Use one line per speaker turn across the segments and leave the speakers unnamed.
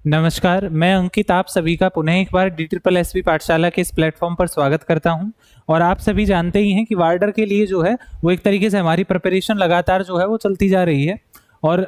नमस्कार, मैं अंकित आप सभी का पुनः एक बार DSSB पाठशाला के इस प्लेटफॉर्म पर स्वागत करता हूं। और आप सभी जानते ही हैं कि वार्डर के लिए जो है वो एक तरीके से हमारी प्रिपरेशन लगातार जो है वो चलती जा रही है। और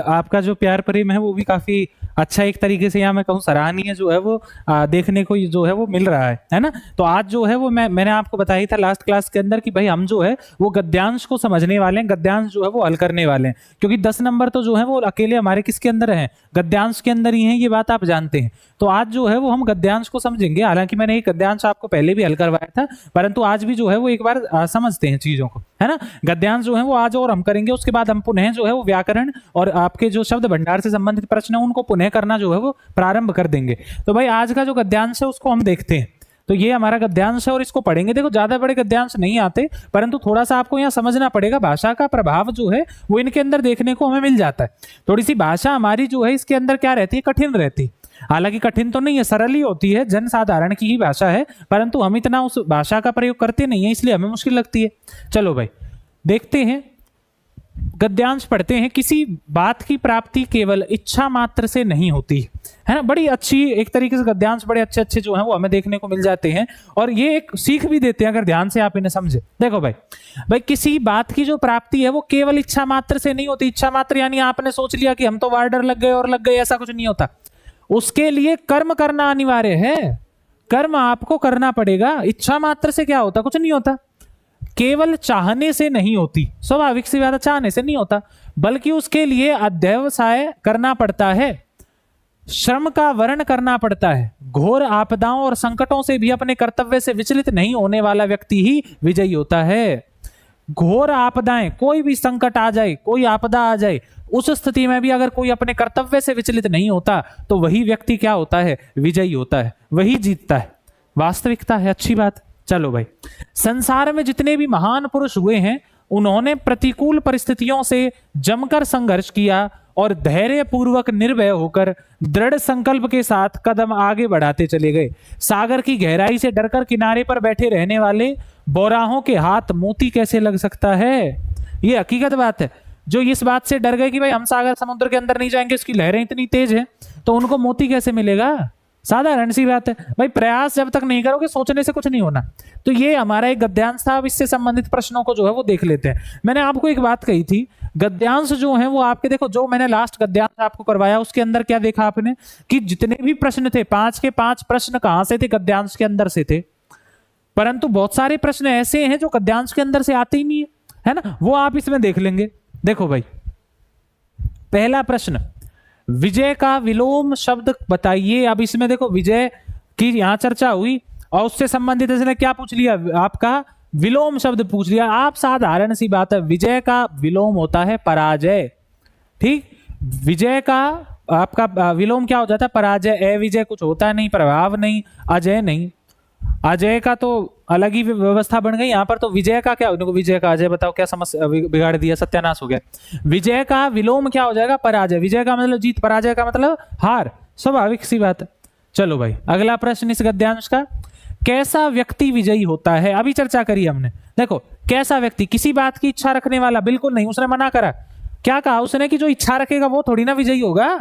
आपका जो प्यार प्रेम है वो भी काफ़ी अच्छा एक तरीके से, यहाँ मैं कहूँ सराहनीय जो है वो देखने को जो है वो मिल रहा है ना। तो आज जो है वो मैंने आपको बताया था लास्ट क्लास के अंदर कि भाई हम जो है वो गद्यांश को समझने वाले हैं, गद्यांश जो है वो हल करने वाले हैं, क्योंकि 10 नंबर तो जो है वो अकेले हमारे किसके अंदर हैं, गद्यांश के अंदर ही हैं, ये बात आप जानते हैं। तो आज जो है वो हम गद्यांश को समझेंगे। हालांकि मैंने ये गद्यांश आपको पहले भी हल करवाया था, परंतु आज भी जो है वो एक बार समझते हैं चीजों को, है ना। गद्यांश जो है वो आज और हम करेंगे, उसके बाद हम पुनः जो है वो व्याकरण और आपके जो शब्द भंडार से संबंधित प्रश्न है उनको पुनः करना जो है वो प्रारंभ कर देंगे। तो भाई आज का जो गद्यांश है उसको हम देखते हैं। तो ये हमारा गद्यांश है और इसको पढ़ेंगे। देखो ज्यादा बड़े गद्यांश नहीं आते, परंतु थोड़ा सा आपको यहाँ समझना पड़ेगा। भाषा का प्रभाव जो है वो इनके अंदर देखने को हमें मिल जाता है। थोड़ी सी भाषा हमारी जो है इसके अंदर क्या रहती है, कठिन रहती है। हालांकि कठिन तो नहीं है, सरल ही होती है, जन साधारण की ही भाषा है, परंतु हम इतना उस भाषा का प्रयोग करते नहीं है, इसलिए हमें मुश्किल लगती है। चलो भाई देखते हैं, गद्यांश पढ़ते हैं। किसी बात की प्राप्ति केवल इच्छा मात्र से नहीं होती है ना। बड़ी अच्छी एक तरीके से गद्यांश बड़े अच्छे अच्छे जो हैं वो हमें देखने को मिल जाते हैं, और ये एक सीख भी देते हैं अगर ध्यान से आप इन्हें समझे। देखो भाई किसी बात की जो प्राप्ति है वो केवल इच्छा मात्र से नहीं होती। इच्छा मात्र यानी आपने सोच लिया कि हम तो वार्डर लग गए और लग गए, ऐसा कुछ नहीं होता। उसके लिए कर्म करना अनिवार्य है, कर्म आपको करना पड़ेगा। इच्छा मात्र से क्या होता, कुछ नहीं होता। केवल चाहने से नहीं होती, स्वाभाविक सी बात है, चाहने से नहीं होता, बल्कि उसके लिए अध्यवसाय करना पड़ता है, श्रम का वर्ण करना पड़ता है। घोर आपदाओं और संकटों से भी अपने कर्तव्य से विचलित नहीं होने वाला व्यक्ति ही विजयी होता है। घोर आपदाएं, कोई भी संकट आ जाए, कोई आपदा आ जाए, उस स्थिति में भी अगर कोई अपने कर्तव्य से विचलित नहीं होता तो वही व्यक्ति क्या होता है, विजयी होता है, वही जीतता है। वास्तविकता है, अच्छी बात। चलो भाई, संसार में जितने भी महान पुरुष हुए हैं उन्होंने प्रतिकूल परिस्थितियों से जमकर संघर्ष किया और धैर्य पूर्वक निर्भय होकर दृढ़ संकल्प के साथ कदम आगे बढ़ाते चले गए। सागर की गहराई से डरकर किनारे पर बैठे रहने वाले बौराहों के हाथ मोती कैसे लग सकता है। ये हकीकत बात है। जो इस बात से डर गए कि भाई हम सागर समुद्र के अंदर नहीं जाएंगे, इसकी लहरें इतनी तेज है, तो उनको मोती कैसे मिलेगा। साधारण सी बात है भाई, प्रयास जब तक नहीं करोगे सोचने से कुछ नहीं होना। तो ये हमारा एक गद्यांश था। अब इससे संबंधित प्रश्नों को जो है वो देख लेते हैं। मैंने आपको एक बात कही थी, गद्यांश जो है वो आपके, देखो जो मैंने लास्ट गद्यांश आपको करवाया उसके अंदर क्या देखा आपने कि जितने भी प्रश्न थे 5 के 5 प्रश्न कहां से थे, गद्यांश के अंदर से थे। परंतु बहुत सारे प्रश्न ऐसे हैं जो गद्यांश के अंदर से आते ही नहीं है ना। वो आप इसमें देख लेंगे। देखो भाई पहला प्रश्न, विजय का विलोम शब्द बताइए। अब इसमें देखो विजय की यहां चर्चा हुई और उससे संबंधित इसने क्या पूछ लिया, आपका विलोम शब्द पूछ लिया। आप साधारण सी बात है, विजय का विलोम होता है पराजय। ठीक, विजय का आपका विलोम क्या हो जाता है, पराजय। अविजय कुछ होता नहीं, प्रभाव नहीं, अजय नहीं। अजय का तो अलग ही व्यवस्था बन गई। यहाँ पर तो विजय का क्या, विजय का अजय, बताओ क्या समस्या बिगाड़ दिया, सत्यानाश हो गया। विजय का विलोम क्या हो जाएगा, पराजय। विजय का मतलब जीत, पराजय का मतलब हार, स्वाभाविक सी बात है। चलो भाई अगला प्रश्न इस गद्यांश का, कैसा व्यक्ति विजयी होता है। अभी चर्चा करी हमने। देखो कैसा व्यक्ति, किसी बात की इच्छा रखने वाला, बिल्कुल नहीं। उसने मना करा, क्या कहा उसने कि जो इच्छा रखेगा वो थोड़ी ना विजयी होगा।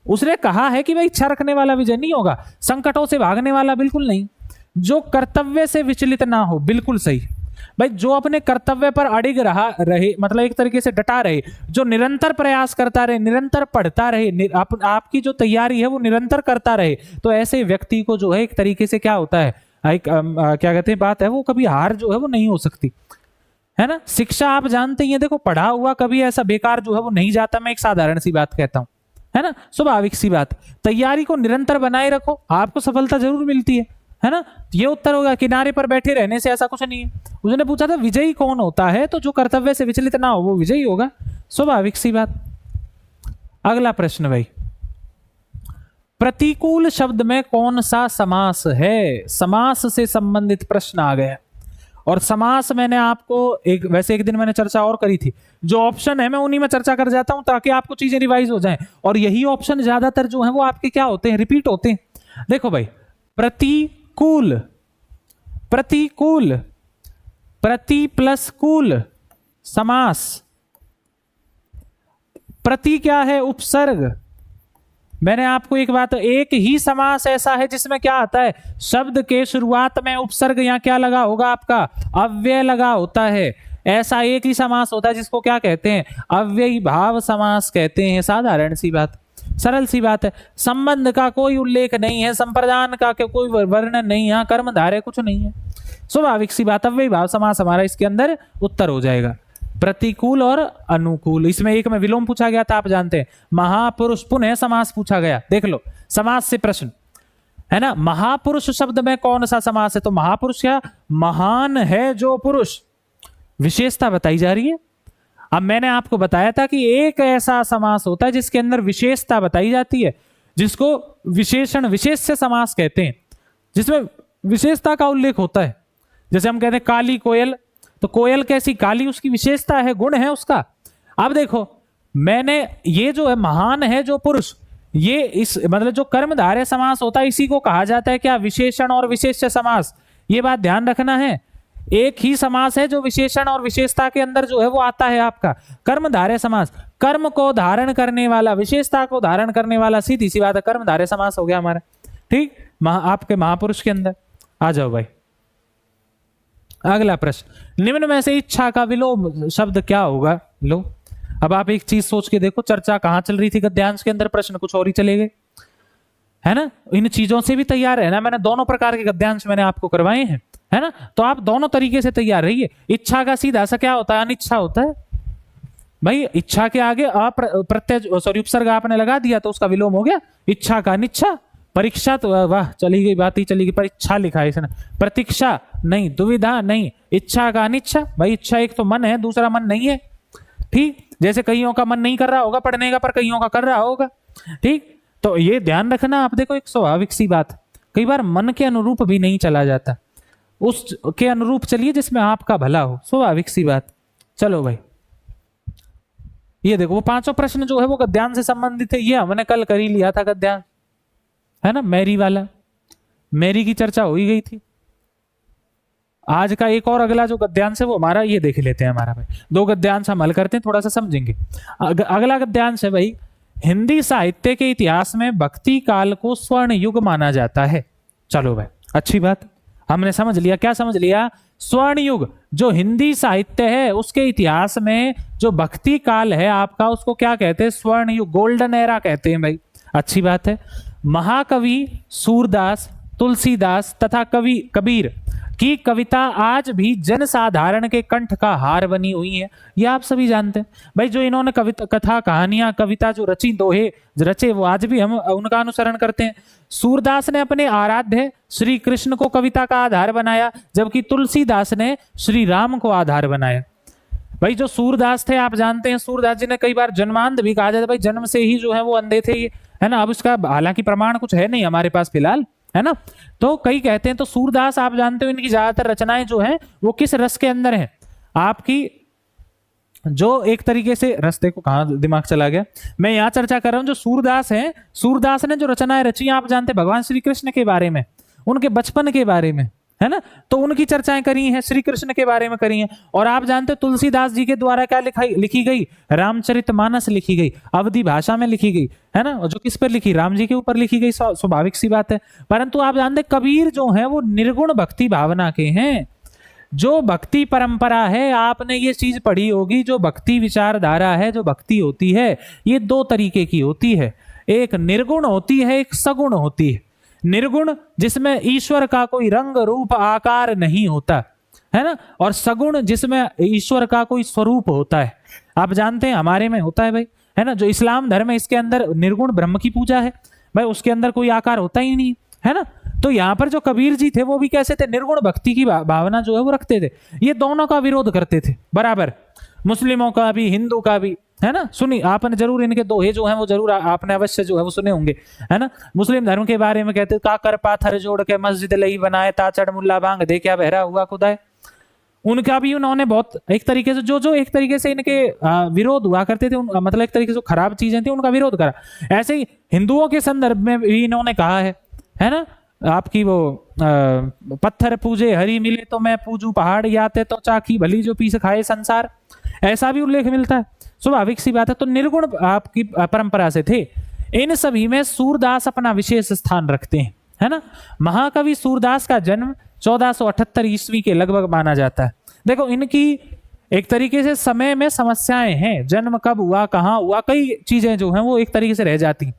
उसने कहा है कि भाई इच्छा रखने वाला विजय नहीं होगा, संकटों से भागने वाला बिल्कुल नहीं, जो कर्तव्य से विचलित ना हो, बिल्कुल सही भाई। जो अपने कर्तव्य पर अडिग रहे, मतलब एक तरीके से डटा रहे, जो निरंतर प्रयास करता रहे, निरंतर पढ़ता रहे, आपकी जो तैयारी है वो निरंतर करता रहे, तो ऐसे व्यक्ति को जो है एक तरीके से क्या होता है, क्या कहते हैं बात है, वो कभी हार जो है वो नहीं हो सकती, है ना। शिक्षा आप जानते ही हैं, देखो पढ़ा हुआ कभी ऐसा बेकार जो है वो नहीं जाता। मैं एक साधारण सी बात कहता हूं, है ना, स्वाभाविक सी बात। तैयारी को निरंतर बनाए रखो, आपको सफलता जरूर मिलती है ना। ये उत्तर होगा, किनारे पर बैठे रहने से ऐसा कुछ नहीं है। उसने पूछा था विजयी कौन होता है, तो जो कर्तव्य से विचलित ना हो वो विजयी होगा, स्वाभाविक सी बात। अगला प्रश्न भाई, प्रतिकूल शब्द में कौन सा समास है। समास से संबंधित प्रश्न आ गया। और समास मैंने आपको वैसे एक दिन मैंने चर्चा और करी थी। जो ऑप्शन है मैं उन्हीं में चर्चा कर जाता हूं ताकि आपको चीजें रिवाइज हो जाएं। और यही ऑप्शन ज्यादातर जो है वो आपके क्या होते हैं, रिपीट होते हैं। देखो भाई, प्रतिकूल, प्रतिकूल, प्रति प्लस कूल, समास। प्रति क्या है, उपसर्ग, मैंने आपको एक बात, एक ही समास ऐसा है जिसमें क्या आता है, शब्द के शुरुआत में उपसर्ग या क्या लगा होगा, आपका अव्यय लगा होता है। ऐसा एक ही समास होता है जिसको क्या कहते हैं, अव्ययी भाव समास कहते हैं। साधारण सी बात, सरल सी बात है। संबंध का कोई उल्लेख नहीं है, संप्रदान का कोई वर्णन नहीं, यहाँ कर्मधारय कुछ नहीं है, स्वाभाविक सी बात, अव्ययी भाव समास हमारा इसके अंदर उत्तर हो जाएगा। प्रतिकूल और अनुकूल, इसमें एक में विलोम पूछा गया था, आप जानते हैं। महापुरुष पुनः समास पूछा गया, देख लो समास से प्रश्न है ना। महापुरुष शब्द में कौन सा समास है, तो महापुरुष क्या, महान है जो पुरुष, विशेषता बताई जा रही है। अब मैंने आपको बताया था कि एक ऐसा समास होता है जिसके अंदर विशेषता बताई जाती है, जिसको विशेषण विशेष्य समास कहते हैं, जिसमें विशेषता का उल्लेख होता है। जैसे हम कहते हैं काली कोयल, तो कोयल कैसी, काली उसकी विशेषता है, गुण है उसका। अब देखो मैंने ये जो है महान है जो पुरुष, ये इस मतलब जो कर्मधारय समास होता है इसी को कहा जाता है क्या, विशेषण और विशेष्य समास। ये बात ध्यान रखना है, एक ही समास है जो विशेषण और विशेषता के अंदर जो है वो आता है आपका कर्मधारय समास। कर्म को धारण करने वाला, विशेषता को धारण करने वाला, सीधी सी बात है कर्मधारय समास हो गया हमारा। ठीक, आपके महापुरुष के अंदर आ जाओ भाई। अगला प्रश्न, निम्न में से इच्छा का विलोम शब्द क्या होगा। लो अब आप एक चीज सोच के देखो, चर्चा कहां चल रही थी गद्यांश के अंदर, प्रश्न कुछ और ही चले गए, है ना। इन चीजों से भी तैयार है ना, मैंने दोनों प्रकार के गद्यांश मैंने आपको करवाए हैं, है ना। तो आप दोनों तरीके से तैयार रहिए। इच्छा का सीधा सा क्या होता है, अनिच्छा होता है भाई। इच्छा के आगे प्रत्यय सॉरी उपसर्ग आपने लगा दिया तो उसका विलोम हो गया, इच्छा का अनिच्छा। परीक्षा तो वाह चली गई, बात ही चली गई, परीक्षा लिखा है इसने, प्रतीक्षा नहीं, दुविधा नहीं, इच्छा का अनिच्छा। भाई इच्छा एक तो मन है, दूसरा मन नहीं है। ठीक, जैसे कईयों का मन नहीं कर रहा होगा पढ़ने का, पर कईयों का कर रहा होगा। ठीक, तो ये ध्यान रखना। आप देखो एक स्वाभाविक सी बात, कई बार मन के अनुरूप भी नहीं चला जाता, उसके अनुरूप चलिए जिसमें आपका भला हो, स्वाभाविक सी बात। चलो भाई ये देखो वो पांचों प्रश्न जो है वो गद्यांश से संबंधित है, ये हमने कल कर ही लिया था गद्यांश, है ना। मैरी वाला, मैरी की चर्चा हो ही गई थी। आज का एक और अगला जो गद्यांश है वो हमारा, ये देख लेते हैं हमारा भाई। दो गद्यांश हम हल करते हैं, थोड़ा सा समझेंगे। अगला गद्यांश है भाई, हिंदी साहित्य के इतिहास में भक्ति काल को स्वर्ण युग माना जाता है। चलो भाई अच्छी बात, हमने समझ लिया। क्या समझ लिया, स्वर्ण युग जो हिंदी साहित्य है उसके इतिहास में जो भक्ति काल है आपका, उसको क्या कहते हैं, स्वर्ण युग, गोल्डन एरा कहते हैं भाई। अच्छी बात है। महाकवि सूरदास, तुलसीदास तथा कवि कबीर की कविता आज भी जनसाधारण के कंठ का हार बनी हुई है, यह आप सभी जानते हैं भाई। जो इन्होंने कविता, कथा, कहानियां, कविता जो रची, दोहे रचे, वो आज भी हम उनका अनुसरण करते हैं। सूरदास ने अपने आराध्य श्री कृष्ण को कविता का आधार बनाया, जबकि तुलसीदास ने श्री राम को आधार बनाया। भाई जो सूरदास थे आप जानते हैं, सूरदास जी ने कई बार जन्मांध भी कहा जाता है, भाई जन्म से ही जो है वो अंधे थे ये, है ना। अब इसका हालांकि प्रमाण कुछ है नहीं हमारे पास फिलहाल, है ना। तो कई कहते हैं, तो सूरदास आप जानते हो इनकी ज्यादातर रचनाएं जो हैं वो किस रस के अंदर हैं, आपकी जो एक तरीके से, रस्ते को कहां दिमाग चला गया, मैं यहां चर्चा कर रहा हूं जो सूरदास हैं। सूरदास ने जो रचनाएं रची आप जानते हैं भगवान श्री कृष्ण के बारे में, उनके बचपन के बारे में, है ना। तो उनकी चर्चाएं करी हैं, श्री कृष्ण के बारे में करी हैं। और आप जानते हो तुलसीदास जी के द्वारा क्या लिखी गई, रामचरितमानस लिखी गई, अवधी भाषा में लिखी गई, है ना। जो किस पर लिखी, राम जी के ऊपर लिखी गई, स्वाभाविक सी बात है। परंतु आप जानते कबीर जो है वो निर्गुण भक्ति भावना के हैं। जो भक्ति परंपरा है, आपने ये चीज पढ़ी होगी, जो भक्ति विचारधारा है, जो भक्ति होती है, ये दो तरीके की होती है। एक निर्गुण होती है, एक सगुण होती है। निर्गुण जिसमें ईश्वर का कोई रंग रूप आकार नहीं होता, है ना। और सगुण जिसमें ईश्वर का कोई स्वरूप होता है। आप जानते हैं हमारे में होता है भाई, है ना। जो इस्लाम धर्म है इसके अंदर निर्गुण ब्रह्म की पूजा है भाई, उसके अंदर कोई आकार होता ही नहीं, है ना। तो यहाँ पर जो कबीर जी थे वो भी कैसे थे, निर्गुण भक्ति की भावना जो है वो रखते थे। ये दोनों का विरोध करते थे बराबर, मुस्लिमों का भी, हिंदू का भी, है ना। सुनी आपने जरूर, इनके दोहे जो हैं वो जरूर आपने अवश्य जो है वो सुने होंगे, है ना। मुस्लिम धर्म के बारे में कहते, काकर पाथर जोड़ के मस्जिद लई बनाए, ताचड़ मुल्ला बांग दे क्या बहरा हुआ खुदाए। उनका भी उन्होंने बहुत एक तरीके से जो एक तरीके से इनके विरोध हुआ करते थे, मतलब एक तरीके से जो खराब चीजें थी उनका विरोध करा। ऐसे ही हिंदुओं के संदर्भ में भी इन्होंने कहा है ना। आपकी वो पत्थर पूजे हरी मिले तो मैं पूजू पहाड़, याते तो चाकी भली जो पीस खाए संसार, ऐसा भी उल्लेख मिलता है। स्वाभाविक सी बात है। तो निर्गुण आपकी परंपरा से थे। इन सभी में सूरदास अपना विशेष स्थान रखते हैं, है ना। महाकवि सूरदास का जन्म 1478 ईस्वी के लगभग माना जाता है। देखो इनकी एक तरीके से समय में समस्याएं हैं, जन्म कब हुआ, कहाँ हुआ, कई चीजें जो हैं वो एक तरीके से रह जाती।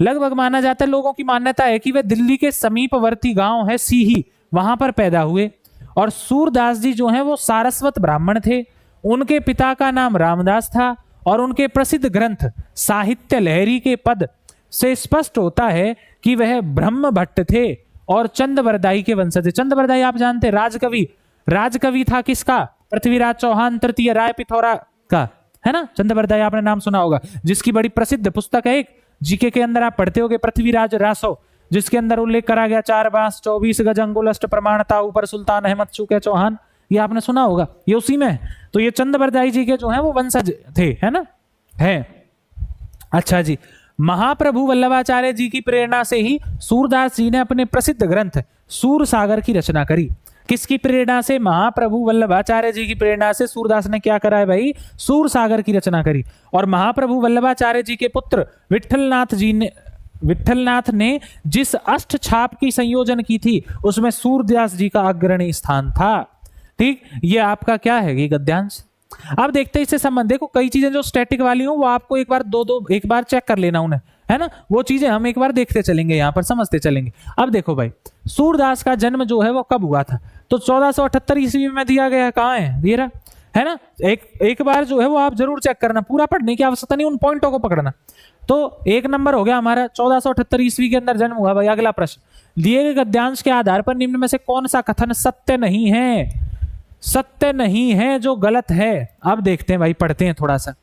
लगभग माना जाता है, लोगों की मान्यता है कि वे दिल्ली के समीपवर्ती गांव है सीही, वहां पर पैदा हुए। और सूरदास जी जो हैं वो सारस्वत ब्राह्मण थे। उनके पिता का नाम रामदास था और उनके प्रसिद्ध ग्रंथ साहित्य लहरी के पद से स्पष्ट होता है कि वह ब्रह्म भट्ट थे और चंदबरदाई के वंशज थे। चंदबरदाई आप जानते हैं, राजकवि, राजकवि था किसका, पृथ्वीराज चौहान तृतीय राय पिथौरा का, है ना। चंदबरदाई आपने नाम सुना होगा, जिसकी बड़ी प्रसिद्ध पुस्तक है, एक जीके के अंदर आप पढ़ते होगे, पृथ्वीराज रासो, जिसके अंदर उल्लेख करा गया 4 बांस 24 गज अंगुल अष्ट प्रमाणता ऊपर सुल्तान अहमद चूके चौहान, ये आपने सुना होगा, ये उसी में है। तो ये चंदबरदाई जी के जो है वो वंशज थे, है ना, है। अच्छा जी, महाप्रभु वल्लभाचार्य जी की प्रेरणा से ही सूरदास जी ने अपने प्रसिद्ध ग्रंथ सूर सागर की रचना करी। किसकी प्रेरणा से, महाप्रभु वल्लभाचार्य जी की प्रेरणा से सूरदास ने क्या करा है भाई, सूर सागर की रचना करी। और महाप्रभु वल्लभाचार्य जी के पुत्र विठलनाथ ने जिस अष्ट छाप की संयोजन की थी उसमें सूरदास जी का अग्रणी स्थान था। ठीक, ये आपका क्या है, ये गद्यांश। अब देखते हैं इससे संबंध, देखो कई चीजें जो स्टैटिक वाली हो वो आपको एक बार चेक कर लेना उन्हें, है ना, वो चीजें हम एक बार देखते चलेंगे, यहां पर समझते चलेंगे। अब देखो भाई, सूरदास का जन्म जो है वो कब हुआ था, तो 1478 ईस्वी में दिया गया है, कहाँ है, ये रहा, है ना। एक बार जो है वो आप जरूर चेक करना, पूरा पढ़ने की आवश्यकता नहीं, उन पॉइंटों को पकड़ना। तो 1 नंबर हो गया हमारा, 1478 ईस्वी के अंदर जन्म हुआ भाई। अगला प्रश्न, दिए गए गद्यांश के आधार पर निम्न में से कौन सा कथन सत्य नहीं है, सत्य नहीं है जो गलत है। अब देखते हैं भाई, पढ़ते हैं थोड़ा सा।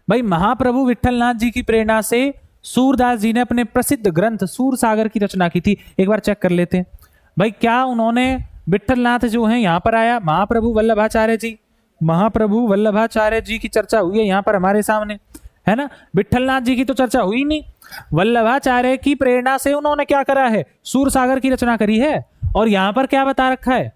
भाई महाप्रभु विठलनाथ जी की प्रेरणा से सूरदास जी ने अपने प्रसिद्ध ग्रंथ सूर सागर की रचना की थी, एक बार चेक कर लेते हैं भाई। क्या उन्होंने, विठलनाथ जो है यहाँ पर आया, महाप्रभु वल्लभाचार्य जी, महाप्रभु वल्लभाचार्य जी की चर्चा हुई है यहाँ पर हमारे सामने, है ना। विठलनाथ जी की तो चर्चा हुई नहीं, वल्लभाचार्य की प्रेरणा से उन्होंने क्या करा है, सूर सागर की रचना करी है। और यहाँ पर क्या बता रखा है,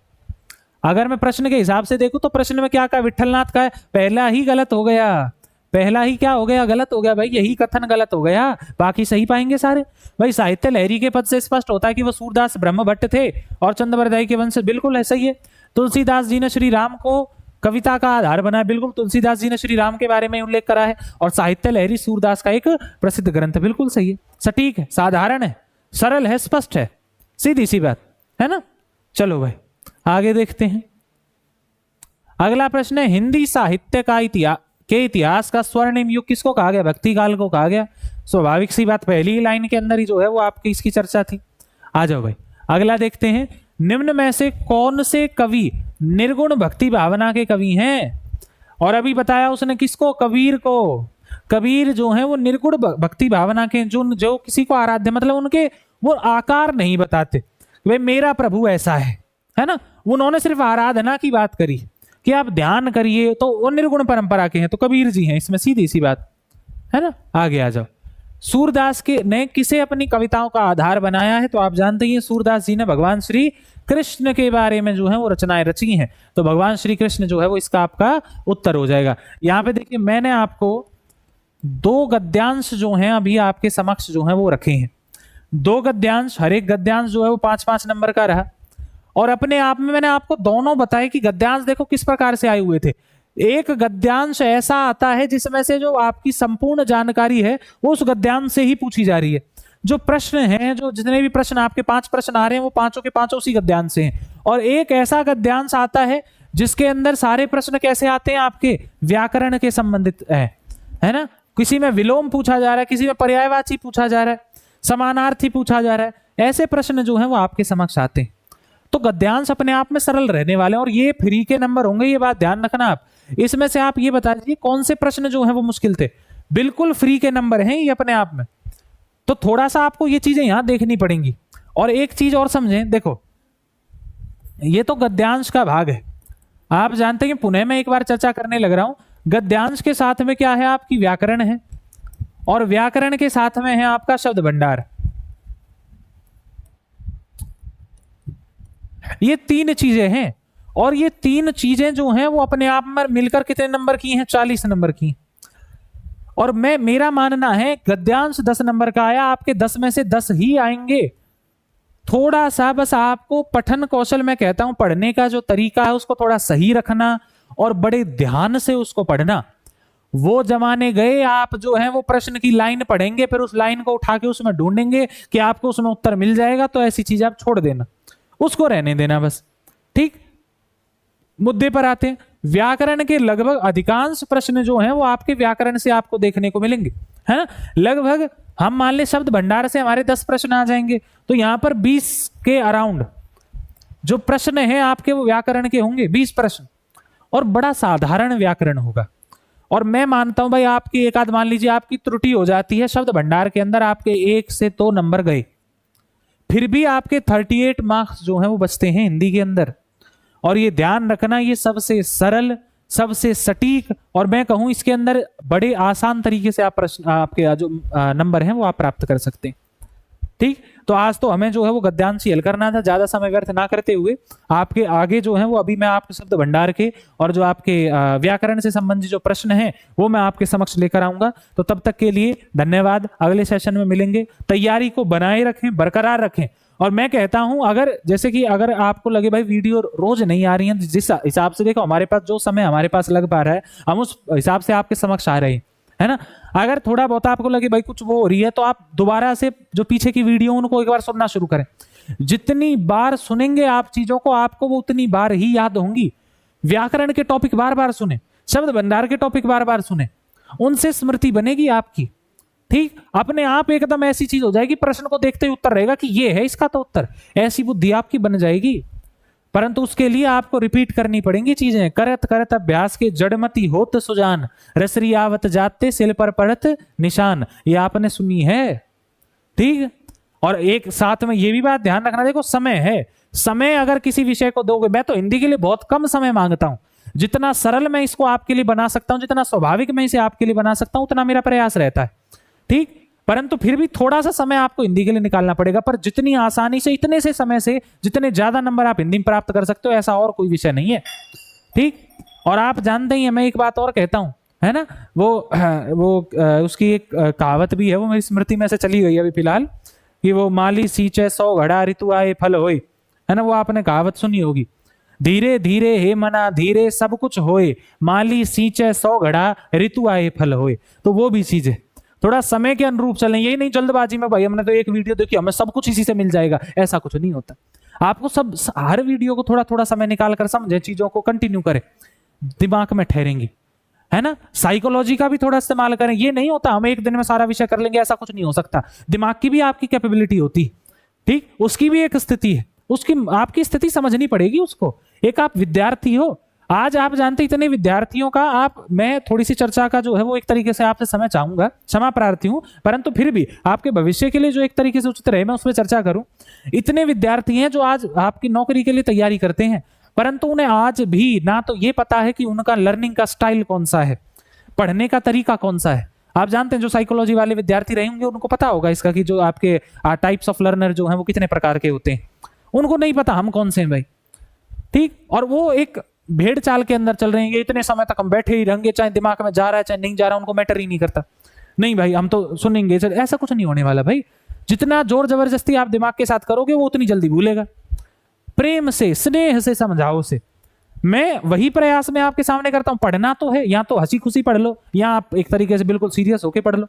अगर मैं प्रश्न के हिसाब से देखूं तो प्रश्न में क्या कहा, विठलनाथ का है, पहला ही गलत हो गया, पहला ही क्या हो गया, गलत हो गया भाई, यही कथन गलत हो गया, बाकी सही पाएंगे सारे। भाई साहित्य लहरी के पद से स्पष्ट होता है कि वो सूरदास ब्रह्म भट्ट थे और चंदबरदाई के वंश, बिल्कुल है, सही है। तुलसीदास जी ने श्री राम को कविता का आधार बनाया, बिल्कुल, तुलसीदास जी ने श्री राम के बारे में उल्लेख करा है। और साहित्य लहरी सूरदास का एक प्रसिद्ध ग्रंथ, बिल्कुल सही है, सटीक है, साधारण है, सरल है, स्पष्ट है, सीधी सी बात, है ना। चलो भाई आगे देखते हैं। अगला प्रश्न है, हिंदी साहित्य का इतिहास का स्वर्णिम युग किसको कहा गया, भक्ति काल को कहा गया। स्वाभाविक सी बात, पहली ही लाइन के अंदर ही जो है वो आपकी इसकी चर्चा थी। आ जाओ भाई अगला देखते हैं, निम्न में से कौन से कवि निर्गुण भक्ति भावना के कवि हैं। और अभी बताया उसने किसको, कबीर को। कबीर जो है वो निर्गुण भक्ति भावना के, जो किसी को आराध्य, मतलब उनके वो आकार नहीं बताते, वे मेरा प्रभु ऐसा है ना। उन्होंने सिर्फ आराधना की बात करी कि आप ध्यान करिए, तो वो निर्गुण परंपरा के हैं, तो कबीर जी हैं, इसमें सीधी सी बात है ना। आगे आ जाओ, सूरदास के ने किसे अपनी कविताओं का आधार बनाया है, तो आप जानते हैं सूरदास जी ने भगवान श्री कृष्ण के बारे में जो है वो रचनाएं रची हैं, तो भगवान श्री कृष्ण जो है वो इसका आपका उत्तर हो जाएगा। यहाँ पे देखिए मैंने आपको 2 गद्यांश जो हैं अभी आपके समक्ष जो है वो रखे हैं, 2 गद्यांश, हर एक गद्यांश जो है वो 5-5 नंबर का रहा। और अपने आप में मैंने आपको दोनों बताए कि गद्यांश देखो किस प्रकार से आए हुए थे। एक गद्यांश ऐसा आता है जिसमें से जो आपकी संपूर्ण जानकारी है वो उस गद्यांश से ही पूछी जा रही है। जो प्रश्न हैं, जो जितने भी प्रश्न आपके 5 प्रश्न आ रहे हैं वो पांचों के पांचों उसी गद्यांश से हैं। और एक ऐसा गद्यांश आता है जिसके अंदर सारे प्रश्न कैसे आते हैं, आपके व्याकरण के संबंधित है ना। किसी में विलोम पूछा जा रहा है, किसी में पर्यायवाची पूछा जा रहा है, समानार्थी पूछा जा रहा है, ऐसे प्रश्न जो है वो आपके समक्ष आते हैं। तो गद्यांश अपने आप में सरल रहने वाले हैं और ये फ्री के नंबर होंगे, ये बात ध्यान रखना आप। इसमें से आप ये बता दीजिए कौन से प्रश्न जो है वो मुश्किल थे, बिल्कुल फ्री के नंबर हैं ये अपने आप में। तो थोड़ा सा आपको ये चीजें यहां देखनी पड़ेंगी। और एक चीज और समझें, देखो ये तो गद्यांश का भाग है, आप जानते हैं कि पुनः मैं एक बार चर्चा करने लग रहा हूं, गद्यांश के साथ में क्या है, आपकी व्याकरण है, और व्याकरण के साथ में है आपका शब्द भंडार। ये 3 चीजें हैं, और ये 3 चीजें जो हैं वो अपने आप में मिलकर कितने नंबर की हैं, 40 नंबर की। और मेरा मानना है गद्यांश 10 नंबर का आया, आपके 10 में से 10 ही आएंगे। थोड़ा सा बस आपको पठन कौशल, मैं कहता हूं पढ़ने का जो तरीका है उसको थोड़ा सही रखना और बड़े ध्यान से उसको पढ़ना। वो जमाने गए, आप जो है वो प्रश्न की लाइन पढ़ेंगे, फिर उस लाइन को उठा के उसमें ढूंढेंगे कि आपको उसमें उत्तर मिल जाएगा, तो ऐसी चीज आप छोड़ देना, उसको रहने देना बस। ठीक, मुद्दे पर आते हैं। व्याकरण के लगभग अधिकांश प्रश्न जो हैं वो आपके व्याकरण से आपको देखने को मिलेंगे, है ना। लगभग हम मान ले शब्द भंडार से हमारे 10 प्रश्न आ जाएंगे, तो यहां पर 20 के अराउंड जो प्रश्न है आपके वो व्याकरण के होंगे, 20 प्रश्न, और बड़ा साधारण व्याकरण होगा। और मैं मानता हूं भाई आपकी एक आध, मान लीजिए आपकी त्रुटि हो जाती है शब्द भंडार के अंदर, आपके 1 से 2 नंबर गए, फिर भी आपके 38 मार्क्स जो हैं वो बचते हैं हिंदी के अंदर। और ये ध्यान रखना, ये सबसे सरल, सबसे सटीक, और मैं कहूं इसके अंदर बड़े आसान तरीके से आप प्रश्न, आपके जो नंबर हैं वो आप प्राप्त कर सकते हैं। ठीक, तो आज तो हमें जो है वो गद्यांश ही हल करना था, ज्यादा समय व्यर्थ ना करते हुए आपके आगे जो है वो अभी मैं आपके शब्द भंडार के और जो आपके व्याकरण से संबंधित जो प्रश्न हैं वो मैं आपके समक्ष लेकर आऊंगा। तो तब तक के लिए धन्यवाद, अगले सेशन में मिलेंगे। तैयारी को बनाए रखें, बरकरार रखें। और मैं कहता हूं अगर जैसे कि अगर आपको लगे भाई वीडियो रोज नहीं आ रही है, जिस हिसाब से देखो हमारे पास जो समय हमारे पास लग पा रहा है, हम उस हिसाब से आपके समक्ष आ रहे हैं, है ना। अगर थोड़ा बहुत आपको लगे भाई कुछ वो हो रही है, तो आप दोबारा से जो पीछे की वीडियो उनको एक बार सुनना शुरू करें। जितनी बार सुनेंगे आप चीजों को, आपको वो उतनी बार ही याद होंगी। व्याकरण के टॉपिक बार बार सुने, शब्द भंडार के टॉपिक बार बार सुने, उनसे स्मृति बनेगी आपकी। ठीक, अपने आप एकदम ऐसी चीज हो जाएगी, प्रश्न को देखते ही उत्तर रहेगा कि ये है इसका तो उत्तर, ऐसी बुद्धि आपकी बन जाएगी। परंतु उसके लिए आपको रिपीट करनी पड़ेंगी चीजें। करत करत अभ्यास के जड़मती होत सुजान, रसरी आवत जाते सिल पर पड़त निशान, ये आपने सुनी है। ठीक, और एक साथ में ये भी बात ध्यान रखना, देखो समय है, समय अगर किसी विषय को दोगे, मैं तो हिंदी के लिए बहुत कम समय मांगता हूं, जितना सरल मैं इसको आपके लिए बना सकता हूं, जितना स्वाभाविक मैं इसे आपके लिए बना सकता हूं, उतना मेरा प्रयास रहता है। ठीक, परंतु फिर भी थोड़ा सा समय आपको हिंदी के लिए निकालना पड़ेगा, पर जितनी आसानी से, इतने से समय से जितने ज्यादा नंबर आप हिंदी में प्राप्त कर सकते हो, ऐसा और कोई विषय नहीं है। ठीक, और आप जानते ही हैं, मैं एक बात और कहता हूं, है ना, वो उसकी एक कहावत भी है, वो मेरी स्मृति में से चली गई अभी फिलहाल, कि वो माली सींचे 100 घड़ा ऋतु आए फल होए, है ना। वो आपने कहावत सुनी होगी, धीरे धीरे हे मना धीरे सब कुछ होए, माली सींचे 100 घड़ा ऋतु आए फल होए। तो वो भी चीज है, थोड़ा समय के अनुरूप चलें, यही नहीं जल्दबाजी में भाई हमने तो एक वीडियो देखी हमें सब कुछ इसी से मिल जाएगा, ऐसा कुछ नहीं होता। आपको सब हर वीडियो को थोड़ा थोड़ा समय निकाल कर समझे, चीजों को कंटिन्यू करें, दिमाग में ठहरेंगी, है ना। साइकोलॉजी का भी थोड़ा इस्तेमाल करें, ये नहीं होता हम एक दिन में सारा विषय कर लेंगे, ऐसा कुछ नहीं हो सकता। दिमाग की भी आपकी कैपेबिलिटी होती है, ठीक, उसकी भी एक स्थिति है, उसकी आपकी स्थिति समझनी पड़ेगी उसको। एक आप विद्यार्थी हो, आज आप जानते इतने विद्यार्थियों का मैं थोड़ी सी चर्चा का जो है वो एक तरीके से आपसे समय चाहूंगा, क्षमा प्रार्थी हूं, परंतु फिर भी आपके भविष्य के लिए जो एक तरीके से उचित रहे मैं उस पर चर्चा करूं। इतने विद्यार्थी हैं जो आज आपकी नौकरी के लिए तैयारी करते हैं, परंतु उन्हें आज भी ना तो ये पता है कि उनका लर्निंग का स्टाइल कौन सा है, पढ़ने का तरीका कौन सा है। आप जानते हैं जो साइकोलॉजी वाले विद्यार्थी रहे होंगे उनको पता होगा इसका, कि जो आपके टाइप्स ऑफ लर्नर जो है वो कितने प्रकार के होते हैं, उनको नहीं पता हम कौन से हैं भाई। ठीक, और वो एक भेड़ चाल के अंदर चल रहे हैं, इतने समय तक हम बैठे ही रहेंगे, चाहे दिमाग में जा रहा है चाहे नहीं जा रहा, उनको मैटर ही नहीं करता, नहीं भाई हम तो सुनेंगे। ऐसा कुछ नहीं होने वाला भाई। जितना जोर जबरदस्ती आप दिमाग के साथ करोगे वो उतनी जल्दी भूलेगा। प्रेम से, स्नेह से समझाओ से, मैं वही प्रयास में आपके सामने करता हूं। पढ़ना तो है, या तो हंसी खुशी पढ़ लो, या आप एक तरीके से बिल्कुल सीरियस होके पढ़ लो।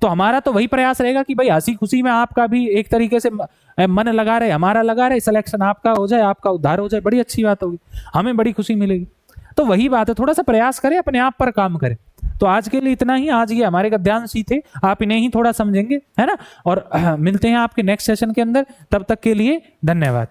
तो हमारा तो वही प्रयास रहेगा कि भाई हंसी खुशी में आपका भी एक तरीके से मन लगा रहे, हमारा लगा रहे, सिलेक्शन आपका हो जाए, आपका उद्धार हो जाए, बड़ी अच्छी बात होगी, हमें बड़ी खुशी मिलेगी। तो वही बात है, थोड़ा सा प्रयास करें, अपने आप पर काम करें। तो आज के लिए इतना ही। आज ये हमारे गद्यांश ही थे, आप इन्हें ही थोड़ा समझेंगे, है ना। और मिलते हैं आपके नेक्स्ट सेशन के अंदर, तब तक के लिए धन्यवाद।